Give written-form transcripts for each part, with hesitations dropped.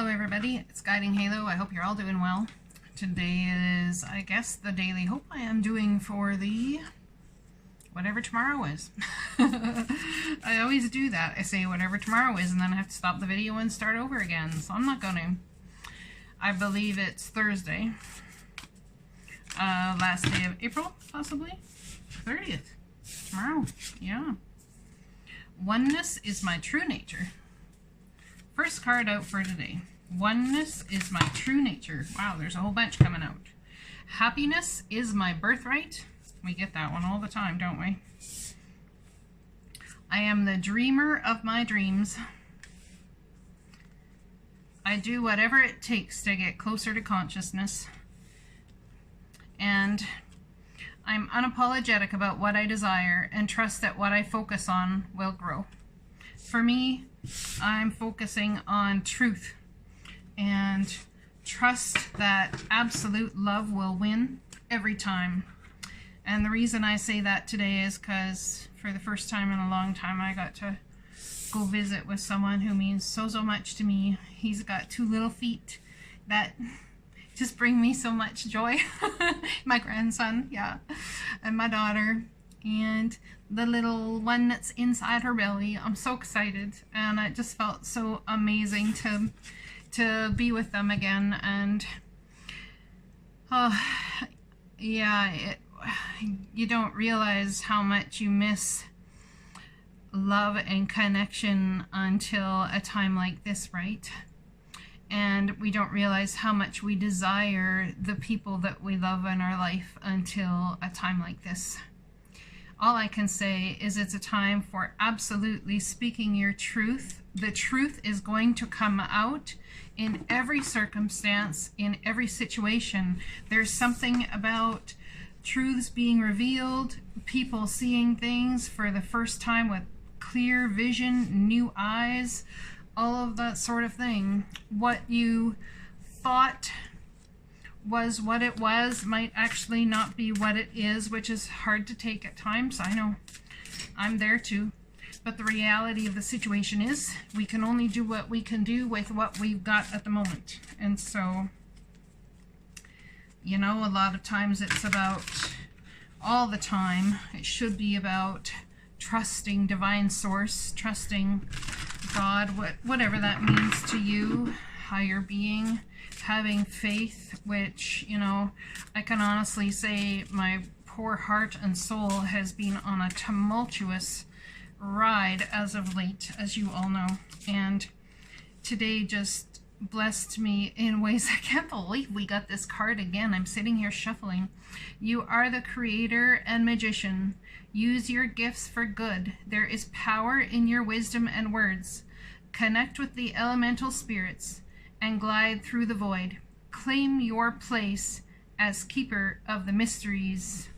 Hello everybody, it's Guiding Halo. I hope you're all doing well. Today is, I guess, the daily hope I am doing for the whatever tomorrow is. I always do that. I say whatever tomorrow is and then I have to stop the video and start over again. So I'm not going to. I believe it's Thursday. Last day of April, possibly. 30th. Tomorrow. Yeah. Oneness is my true nature. First card out for today. Oneness is my true nature. Wow, there's a whole bunch coming out. Happiness is my birthright. We get that one all the time, don't we? I am the dreamer of my dreams. I do whatever it takes to get closer to consciousness. And I'm unapologetic about what I desire and trust that what I focus on will grow. For me, I'm focusing on truth and trust that absolute love will win every time. And the reason I say that today is because for the first time in a long time I got to go visit with someone who means so much to me. He's got two little feet that just bring me so much joy. My grandson, yeah, and my daughter, and the little one that's inside her belly. I'm so excited, and it just felt so amazing to be with them again. And yeah, you don't realize how much you miss love and connection until a time like this, right? And we don't realize how much we desire the people that we love in our life until a time like this. All I can say is it's a time for absolutely speaking your truth. The truth is going to come out in every circumstance, in every situation. There's something about truths being revealed, people seeing things for the first time with clear vision, new eyes, all of that sort of thing. What you thought was what it was might actually not be what it is, which is hard to take at times. I know, I'm there too. But the reality of the situation is we can only do what we can do with what we've got at the moment. And so, you know, a lot of times it's about, all the time, it should be about trusting divine source, trusting God, whatever that means to you, higher being, having faith, which, you know, I can honestly say my poor heart and soul has been on a tumultuous ride as of late, as you all know. And today just blessed me in ways I can't believe we got this card again. I'm sitting here shuffling. You are the creator and magician. Use your gifts for good. There is power in your wisdom and words. Connect with the elemental spirits and glide through the void. Claim your place as keeper of the mysteries.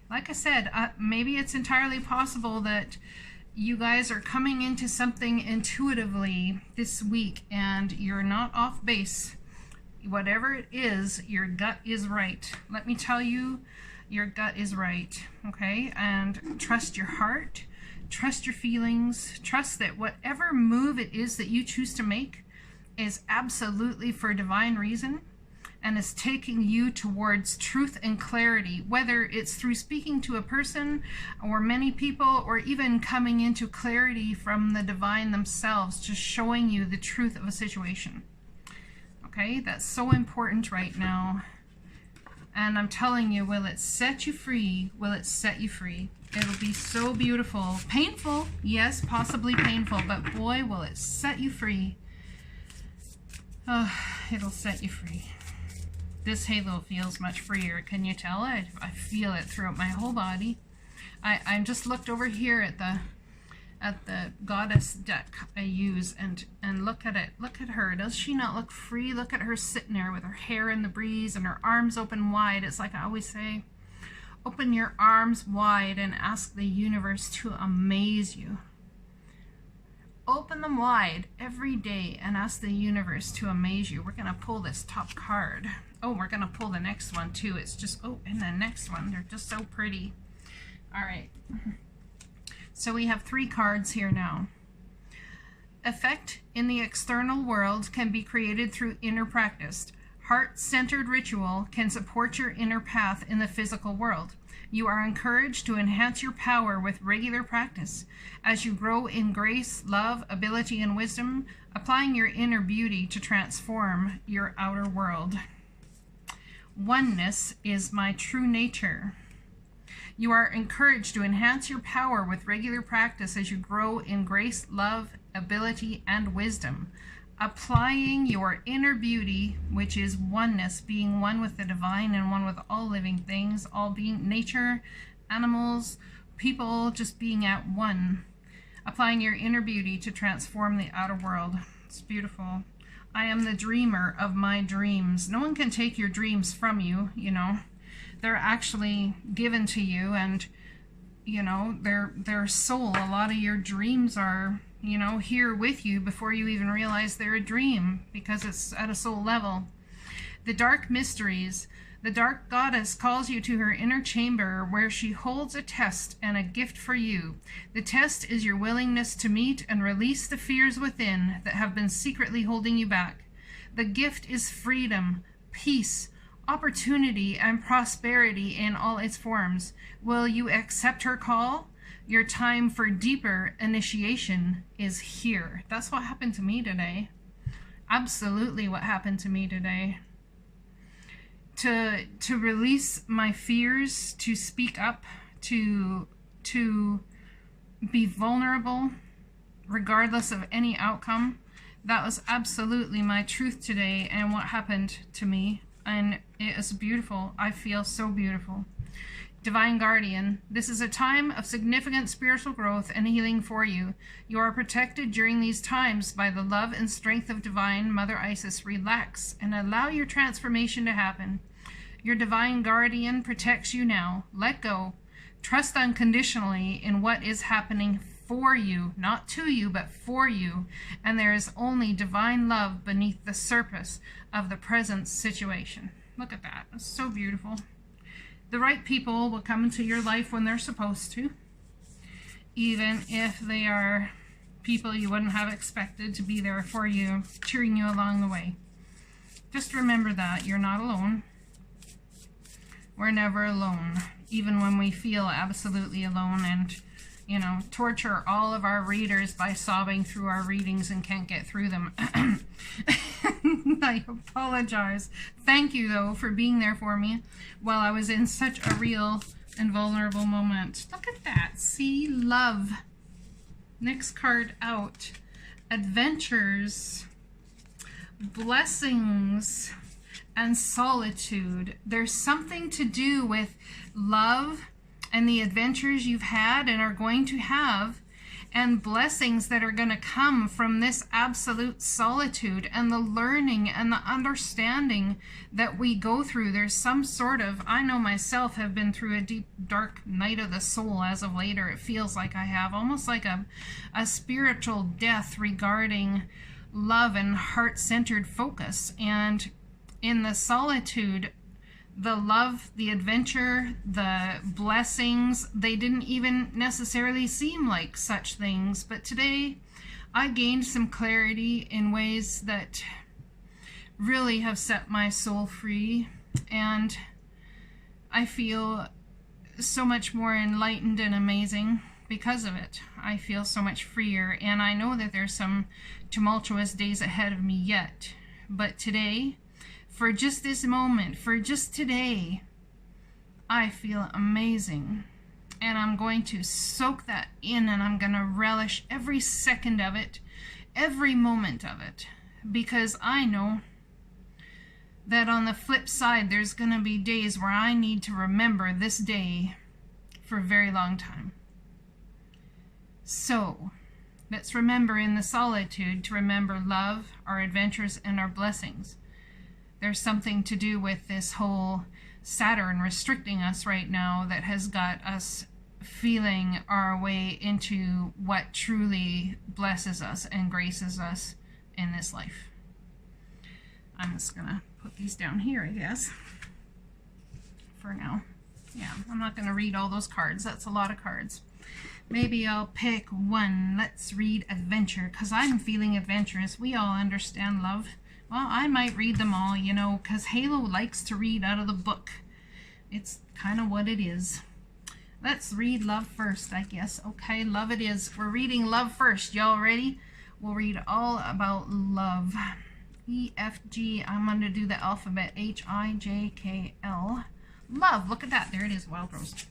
Like I said, maybe it's entirely possible that you guys are coming into something intuitively this week and you're not off base. Whatever it is, your gut is right. Let me tell you, your gut is right, okay? And trust your heart, trust your feelings, trust that whatever move it is that you choose to make is absolutely for divine reason and is taking you towards truth and clarity, whether it's through speaking to a person or many people, or even coming into clarity from the divine themselves, just showing you the truth of a situation. Okay, that's so important right now. And I'm telling you, will it set you free? Will it set you free? It'll be so beautiful. Painful, yes, possibly painful, but boy, will it set you free. Oh, it'll set you free. This halo feels much freer. Can you tell? I feel it throughout my whole body. I just looked over here at the goddess deck I use and look at it. Look at her. Does she not look free? Look at her sitting there with her hair in the breeze and her arms open wide. It's like I always say, open your arms wide and ask the universe to amaze you. Open them wide every day and ask the universe to amaze you. We're going to pull this top card. Oh, we're going to pull the next one too. It's just, oh, and the next one. They're just so pretty. All right. So we have 3 cards here now. effect in the external world can be created through inner practice. Heart-centered ritual can support your inner path in the physical world. You are encouraged to enhance your power with regular practice. As you grow in grace, love, ability, and wisdom, applying your inner beauty to transform your outer world. Oneness is my true nature. You are encouraged to enhance your power with regular practice as you grow in grace, love, ability, and wisdom. Applying your inner beauty, which is oneness, being one with the divine and one with all living things, all being nature, animals, people, just being at one. Applying your inner beauty to transform the outer world. It's beautiful. I am the dreamer of my dreams. No one can take your dreams from you, you know. They're actually given to you, and, you know, they're soul. A lot of your dreams are, you know, here with you before you even realize they're a dream, because it's at a soul level. The dark mysteries. The dark goddess calls you to her inner chamber where she holds a test and a gift for you. The test is your willingness to meet and release the fears within that have been secretly holding you back. The gift is freedom, peace, opportunity, and prosperity in all its forms. Will you accept her call? Your time for deeper initiation is here. That's what happened to me today. Absolutely what happened to me today. To release my fears, to speak up, to be vulnerable, regardless of any outcome. That was absolutely my truth today and what happened to me. And it is beautiful. I feel so beautiful. Divine Guardian, this is a time of significant spiritual growth and healing for you. You are protected during these times by the love and strength of Divine Mother Isis. Relax and allow your transformation to happen. Your Divine Guardian protects you now. Let go. Trust unconditionally in what is happening for you, not to you, but for you. And there is only divine love beneath the surface of the present situation. Look at that. It's so beautiful. The right people will come into your life when they're supposed to, even if they are people you wouldn't have expected to be there for you, cheering you along the way. Just remember that you're not alone. We're never alone, even when we feel absolutely alone and, you know, torture all of our readers by sobbing through our readings and can't get through them. I apologize. Thank you, though, for being there for me while I was in such a real and vulnerable moment. Look at that. See? Love. Next card out. Adventures. Blessings. And solitude. There's something to do with love and the adventures you've had and are going to have, and blessings that are going to come from this absolute solitude and the learning and the understanding that we go through. There's some sort of, I know myself have been through a deep, dark night of the soul as of later. It feels like I have, almost like a spiritual death regarding love and heart-centered focus. And in the solitude, the love, the adventure, the blessings, they didn't even necessarily seem like such things. But today, I gained some clarity in ways that really have set my soul free. And I feel so much more enlightened and amazing because of it. I feel so much freer. And I know that there's some tumultuous days ahead of me yet. But today, for just this moment, for just today, I feel amazing. And I'm going to soak that in, and I'm going to relish every second of it, every moment of it, because I know that on the flip side, there's going to be days where I need to remember this day for a very long time. So, let's remember in the solitude to remember love, our adventures, and our blessings. There's something to do with this whole Saturn restricting us right now that has got us feeling our way into what truly blesses us and graces us in this life. I'm just gonna put these down here, I guess, for now. Yeah, I'm not gonna read all those cards. That's a lot of cards. Maybe I'll pick one. Let's read adventure, because I'm feeling adventurous. We all understand love. Well, I might read them all, you know, because Halo likes to read out of the book. It's kind of what it is. Let's read love first, I guess. Okay, love it is. We're reading love first. Y'all ready? We'll read all about love. E, F, G. I'm going to do the alphabet. H, I, J, K, L. Love. Look at that. There it is. Wild rose.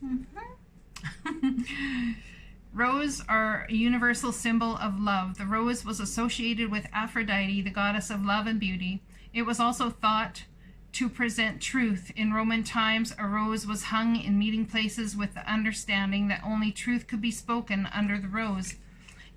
Rose are a universal symbol of love. The rose was associated with Aphrodite, the goddess of love and beauty. It was also thought to present truth. In Roman times, a rose was hung in meeting places with the understanding that only truth could be spoken under the rose.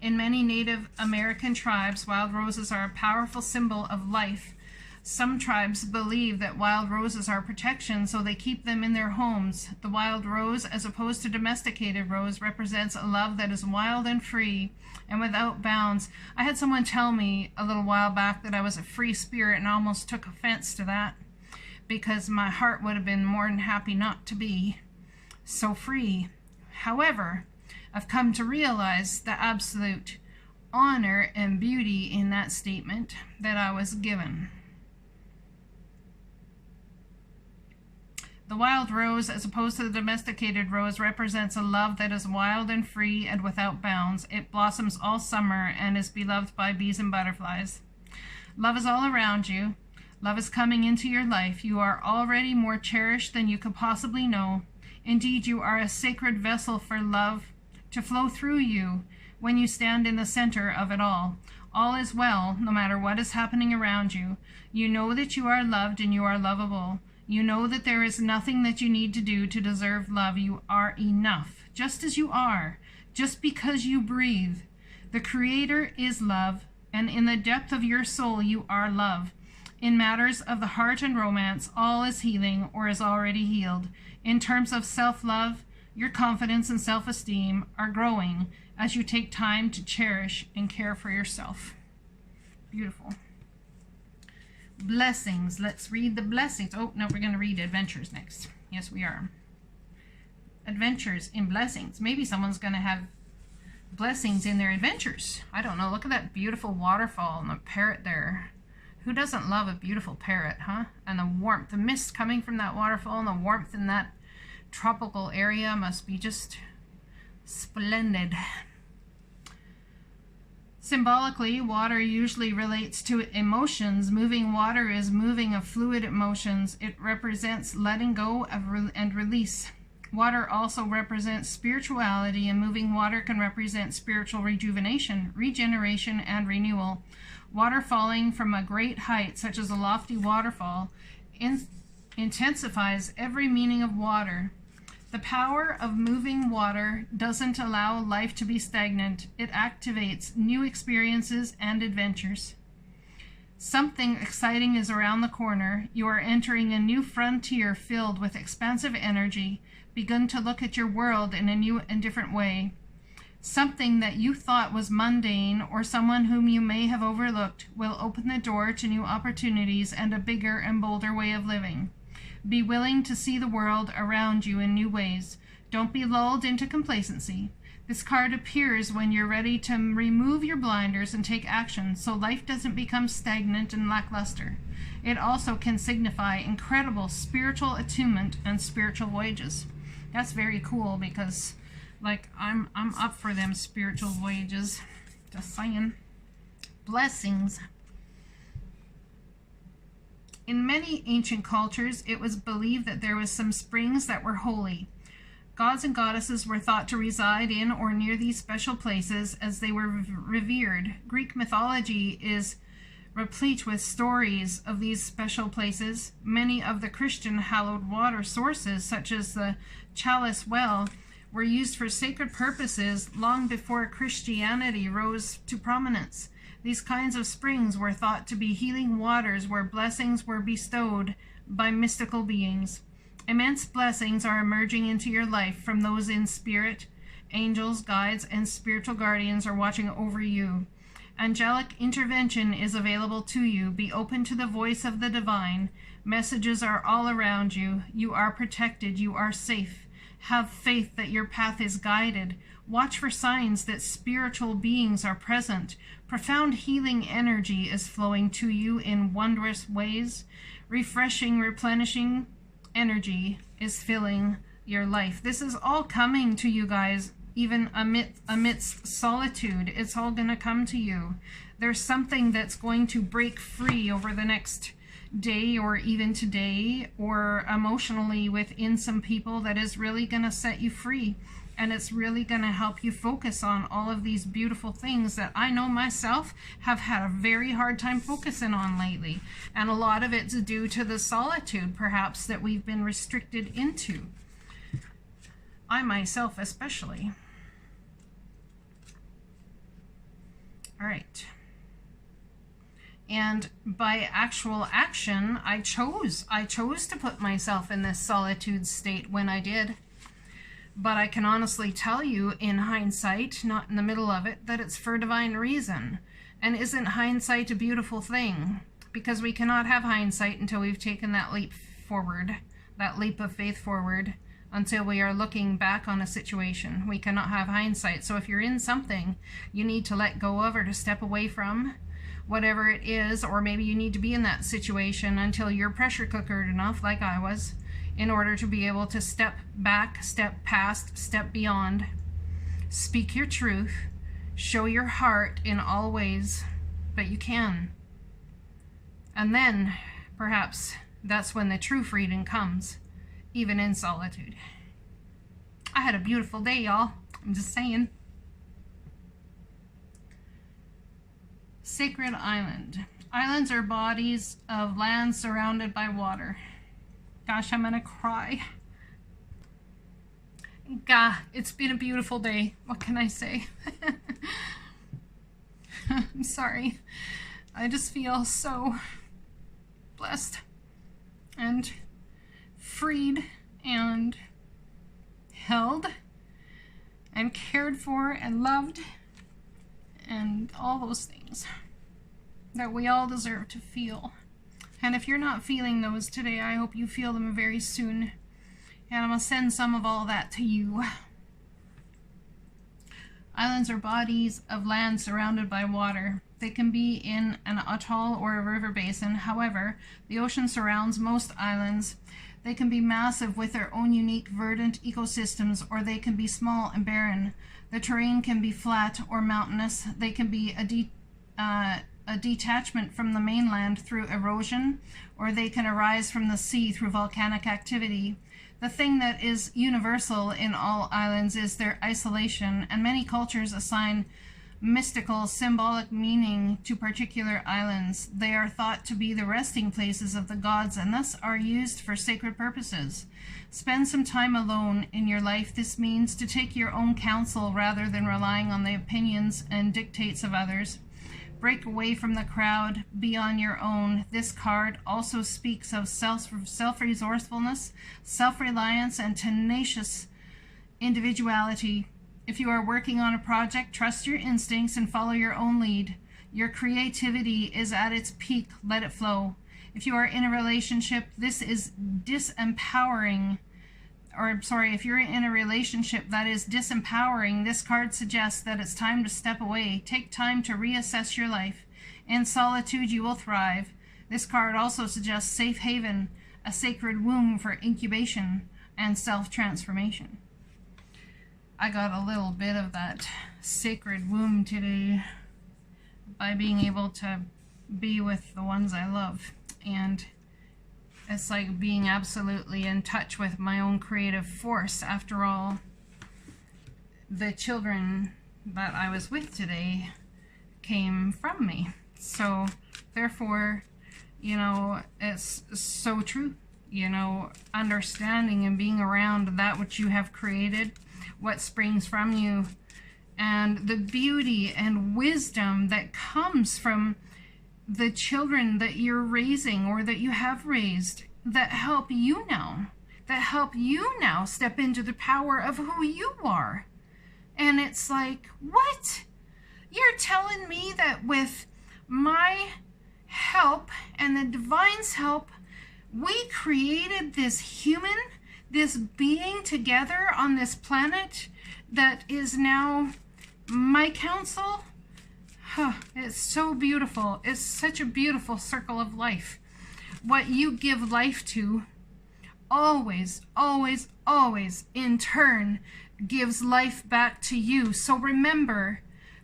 In many Native American tribes, wild roses are a powerful symbol of life. Some tribes believe that wild roses are protection, so they keep them in their homes. The wild rose, as opposed to domesticated rose, represents a love that is wild and free and without bounds. I had someone tell me a little while back that I was a free spirit, and I almost took offense to that, because my heart would have been more than happy not to be so free. However, I've come to realize the absolute honor and beauty in that statement that I was given. The wild rose, as opposed to the domesticated rose, represents a love that is wild and free and without bounds. It blossoms all summer and is beloved by bees and butterflies. Love is all around you. Love is coming into your life. You are already more cherished than you could possibly know. Indeed, you are a sacred vessel for love to flow through you when you stand in the center of it all. All is well, no matter what is happening around you. You know that you are loved and you are lovable. You know that there is nothing that you need to do to deserve love. You are enough, just as you are, just because you breathe. The Creator is love, and in the depth of your soul, you are love. In matters of the heart and romance, all is healing or is already healed. In terms of self-love, your confidence and self-esteem are growing as you take time to cherish and care for yourself. Beautiful. Blessings. Let's read the blessings. Oh, no, we're going to read adventures next. Yes, we are. Adventures in blessings. Maybe someone's going to have blessings in their adventures. I don't know. Look at that beautiful waterfall and the parrot there. Who doesn't love a beautiful parrot, huh? And the warmth, the mist coming from that waterfall and the warmth in that tropical area must be just splendid. Symbolically, water usually relates to emotions. Moving water is moving of fluid emotions. It represents letting go of and release. Water also represents spirituality, and moving water can represent spiritual rejuvenation, regeneration, and renewal. Water falling from a great height, such as a lofty waterfall, intensifies every meaning of water. The power of moving water doesn't allow life to be stagnant. It activates new experiences and adventures. Something exciting is around the corner. You are entering a new frontier filled with expansive energy. Begin to look at your world in a new and different way. Something that you thought was mundane or someone whom you may have overlooked will open the door to new opportunities and a bigger and bolder way of living. Be willing to see the world around you in new ways. Don't be lulled into complacency. This card appears when you're ready to remove your blinders and take action, so life doesn't become stagnant and lackluster. It also can signify incredible spiritual attunement and spiritual voyages. That's very cool because, like, I'm up for them spiritual voyages. Just saying. Blessings. In many ancient cultures, it was believed that there was some springs that were holy. Gods and goddesses were thought to reside in or near these special places as they were revered. Greek mythology is replete with stories of these special places. Many of the Christian hallowed water sources, such as the Chalice Well, were used for sacred purposes long before Christianity rose to prominence. These kinds of springs were thought to be healing waters where blessings were bestowed by mystical beings. Immense blessings are emerging into your life from those in spirit. Angels, guides, and spiritual guardians are watching over you. Angelic intervention is available to you. Be open to the voice of the divine. Messages are all around you. You are protected. You are safe. Have faith that your path is guided. Watch for signs that spiritual beings are present. Profound healing energy is flowing to you in wondrous ways. Refreshing, replenishing energy is filling your life. This is all coming to you guys, even amidst solitude. It's all going to come to you. There's something that's going to break free over the next day or even today, or emotionally within some people, that is really going to set you free. And it's really going to help you focus on all of these beautiful things that I know myself have had a very hard time focusing on lately. And a lot of it's due to the solitude, perhaps, that we've been restricted into. I myself especially. All right. And by actual action, I chose to put myself in this solitude state when I did. But I can honestly tell you, in hindsight, not in the middle of it, that it's for divine reason. And isn't hindsight a beautiful thing? Because we cannot have hindsight until we've taken that leap forward, that leap of faith forward, until we are looking back on a situation. We cannot have hindsight. So if you're in something, you need to let go of or to step away from whatever it is, or maybe you need to be in that situation until you're pressure cookered enough, like I was, in order to be able to step back, step past, step beyond, speak your truth, show your heart in all ways that you can. And then, perhaps, that's when the true freedom comes, even in solitude. I had a beautiful day, y'all. I'm just saying. Sacred island. Islands are bodies of land surrounded by water. Gosh, I'm gonna cry. Gah, it's been a beautiful day. What can I say? I'm sorry. I just feel so blessed and freed and held and cared for and loved and all those things that we all deserve to feel. And if you're not feeling those today, I hope you feel them very soon. And I'm going to send some of all that to you. Islands are bodies of land surrounded by water. They can be in an atoll or a river basin. However, the ocean surrounds most islands. They can be massive with their own unique verdant ecosystems, or they can be small and barren. The terrain can be flat or mountainous. They can be a detachment from the mainland through erosion, or they can arise from the sea through volcanic activity. The thing that is universal in all islands is their isolation, and many cultures assign mystical, symbolic meaning to particular islands. They are thought to be the resting places of the gods and thus are used for sacred purposes. Spend some time alone in your life. This means to take your own counsel rather than relying on the opinions and dictates of others. Break away from the crowd, be on your own. This card also speaks of self-resourcefulness, self-reliance, and tenacious individuality. If you are working on a project, trust your instincts and follow your own lead. Your creativity is at its peak. Let it flow. If you are in a relationship, this is disempowering. If you're in a relationship that is disempowering, this card suggests that it's time to step away. Take time to reassess your life. In solitude, you will thrive. This card also suggests safe haven, a sacred womb for incubation and self-transformation. I got a little bit of that sacred womb today by being able to be with the ones I love. And it's like being absolutely in touch with my own creative force. After all, the children that I was with today came from me. So, therefore, you know, it's so true. You know, understanding and being around that which you have created, what springs from you, and the beauty and wisdom that comes from the children that you're raising or that you have raised, that help you now step into the power of who you are. And it's like, what? You're telling me that with my help and the divine's help, we created this human this being together on this planet that is now my council. It's so beautiful. It's such a beautiful circle of life. What you give life to always, always, always in turn gives life back to you. So remember,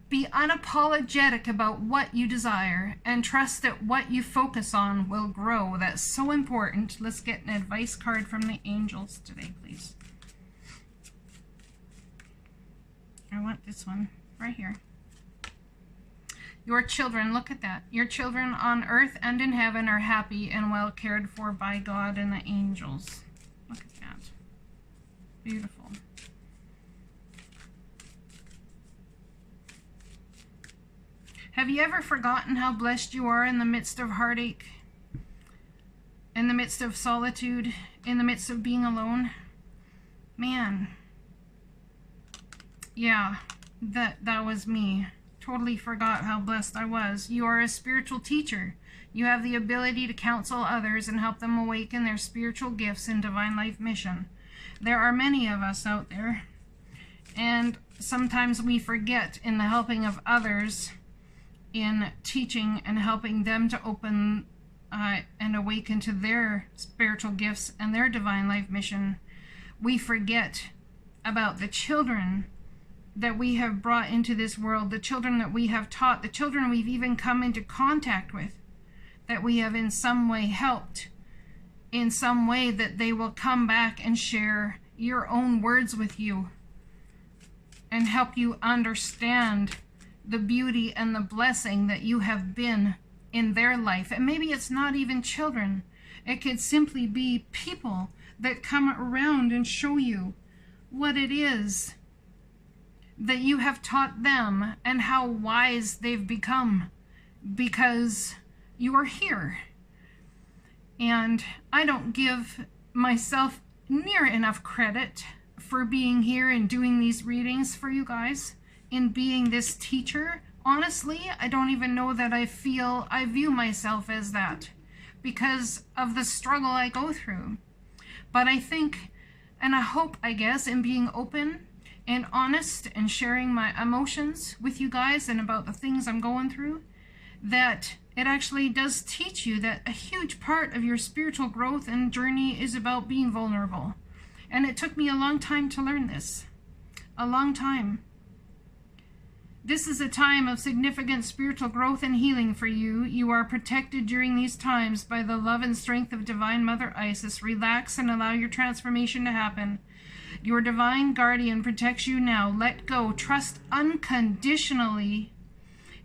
be unapologetic about what you desire and trust that what you focus on will grow. That's so important. Let's get an advice card from the angels today, please. I want this one right here. Your children, look at that. Your children on earth and in heaven are happy and well cared for by God and the angels. Look at that. Beautiful. Have you ever forgotten how blessed you are in the midst of heartache, in the midst of solitude, in the midst of being alone? Man. Yeah, that was me. Totally forgot how blessed I was. You are a spiritual teacher. You have the ability to counsel others and help them awaken their spiritual gifts and divine life mission. There are many of us out there, and sometimes we forget in the helping of others, in teaching and helping them to open and awaken to their spiritual gifts and their divine life mission. We forget about the children that we have brought into this world, the children that we have taught, the children we've even come into contact with, that we have in some way helped, in some way that they will come back and share your own words with you and help you understand the beauty and the blessing that you have been in their life. And maybe it's not even children. It could simply be people that come around and show you what it is that you have taught them and how wise they've become because you are here. And I don't give myself near enough credit for being here and doing these readings for you guys, in being this teacher. Honestly, I don't even know that I view myself as that because of the struggle I go through. But I think, and I hope, I guess, in being open and honest and sharing my emotions with you guys and about the things I'm going through, that it actually does teach you that a huge part of your spiritual growth and journey is about being vulnerable. And it took me a long time to learn this. A long time. This is a time of significant spiritual growth and healing for you. You are protected during these times by the love and strength of Divine Mother Isis. Relax and allow your transformation to happen. Your divine guardian protects you now. Let go. Trust unconditionally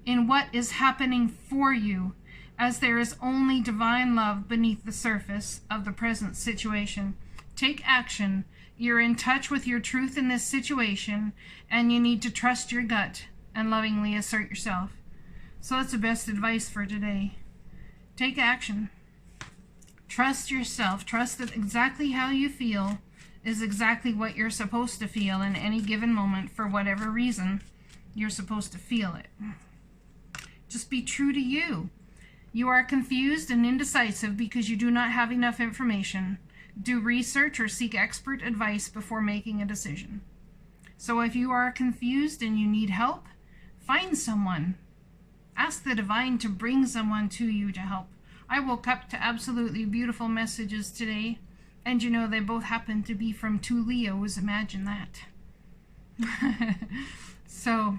in what is happening for you, as there is only divine love beneath the surface of the present situation. Take action. You're in touch with your truth in this situation, and you need to trust your gut and lovingly assert yourself. So that's the best advice for today. Take action. Trust yourself. Trust that exactly how you feel is exactly what you're supposed to feel in any given moment. For whatever reason, you're supposed to feel it. Just be true to you. You are confused and indecisive because you do not have enough information. Do research or seek expert advice before making a decision. So if you are confused and you need help, find someone. Ask the divine to bring someone to you to help. I woke up to absolutely beautiful messages today, and you know, they both happen to be from two Leos. Imagine that. So,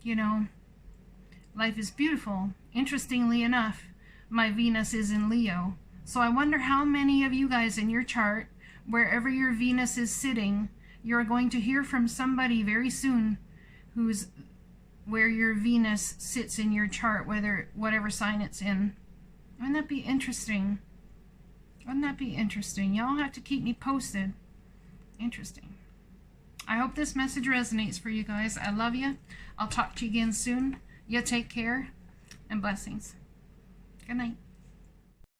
you know, life is beautiful. Interestingly enough, my Venus is in Leo. So I wonder how many of you guys in your chart, wherever your Venus is sitting, you're going to hear from somebody very soon who's where your Venus sits in your chart, whatever sign it's in. Wouldn't that be interesting? Wouldn't that be interesting? Y'all have to keep me posted. Interesting. I hope this message resonates for you guys. I love you. I'll talk to you again soon. You take care, and blessings. Good night.